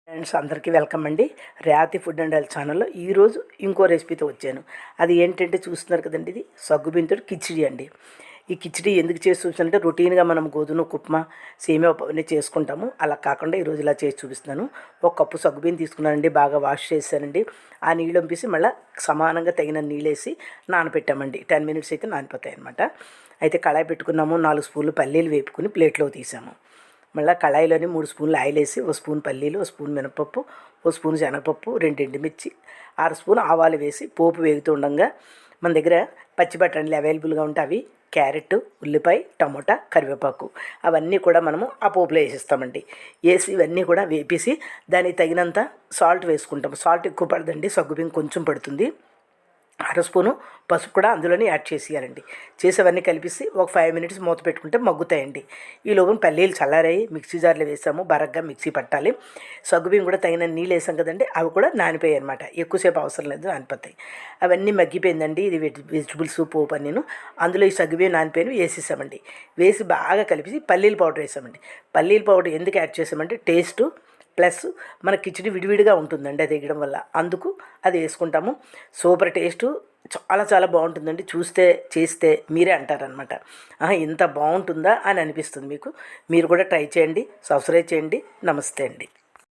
Friends అందరికీ welcome అండి. Revathi food and health ఛానల్లో ఈరోజు ఇంకో రెసిపీతో వచ్చాను. అది ఏంటంటే చూస్తున్నారు కదండి, ఇది సగ్గుబియ్యంతో కిచిడి అండి. ఈ కిచిడి ఎందుకు చేసి చూపిస్తానంటే రొటీన్గా మనం గోధుమ ఉప్మా సేమియా ఉప్మా చేసుకుంటాము. అలా కాకుండా ఈరోజు ఇలా చేసి చూపిస్తున్నాను. ఒక కప్పు సగ్గుబియ్యం తీసుకున్నానండి, బాగా వాష్ చేశానండి. ఆ నీళ్ళు పంపేసి మళ్ళీ సమానంగా తగిన నీళ్ళు వేసి నానపెట్టామండి. 10 మినిట్స్ అయితే నానిపోతాయి అన్నమాట. అయితే కళాయి పెట్టుకున్నాము, 4 స్పూన్లు పల్లీలు వేపుకుని ప్లేట్లో తీసాము. మళ్ళీ కళాయిలోని 3 స్పూన్లు ఆయిల్ వేసి, 1 స్పూన్ పల్లీలు, 1 స్పూన్ మినపప్పు, 1 స్పూన్ శనగపప్పు, 2 ఎండుమిర్చి, 6 స్పూన్ ఆవాలు వేసి పోపు వేగుతూ ఉండగా మన దగ్గర పచ్చి బఠానీలు అవైలబుల్గా ఉంటే అవి, క్యారెట్, ఉల్లిపాయ, టమోటా, కరివేపాకు అవన్నీ కూడా మనము ఆ పోపులో వేసిస్తామండి. వేసి ఇవన్నీ కూడా వేపేసి దానికి తగినంత సాల్ట్ వేసుకుంటాము. సాల్ట్ ఎక్కువ పడదండి, సగ్గుబియ్యం కొంచెం పడుతుంది. 1/2 స్పూను పసుపు కూడా అందులోనే యాడ్ చేసేయాలండి. చేసేవన్నీ కలిపేసి ఒక 5 మినిట్స్ మూత పెట్టుకుంటే మగ్గుతాయండి. ఈ లోపల పల్లీలు చల్లారాయి మిక్సీ జార్లో వేసాము, బరగ్గా మిక్సీ పట్టాలి. సగ్గుబియ్యం కూడా తగిన నీళ్ళు వేసాం కదండి, అవి కూడా నానిపోయాయి అనమాట. ఎక్కువసేపు అవసరం లేదు, నానిపోతాయి. అవన్నీ మగ్గిపోయిందండి. ఇది వెజిటబుల్స్ పోపు అన్నీను అందులో ఈ సగ్గుబియ్యం నానిపోయిన వేసేసామండి. వేసి బాగా కలిపి పల్లీల పౌడర్ వేసామండి. పల్లీల పౌడర్ ఎందుకు యాడ్ చేసామంటే టేస్టు ప్లస్ మన కిచిడి విడివిడిగా ఉంటుందండి అది వేయడం వల్ల, అందుకు అది వేసుకుంటాము. సూపర్ టేస్టు, చాలా చాలా బాగుంటుందండి. చూస్తే చేస్తే మీరే అంటారనమాట, ఇంత బాగుంటుందా అని అనిపిస్తుంది మీకు. మీరు కూడా ట్రై చేయండి, సబ్స్క్రైబ్ చేయండి. నమస్తే అండి.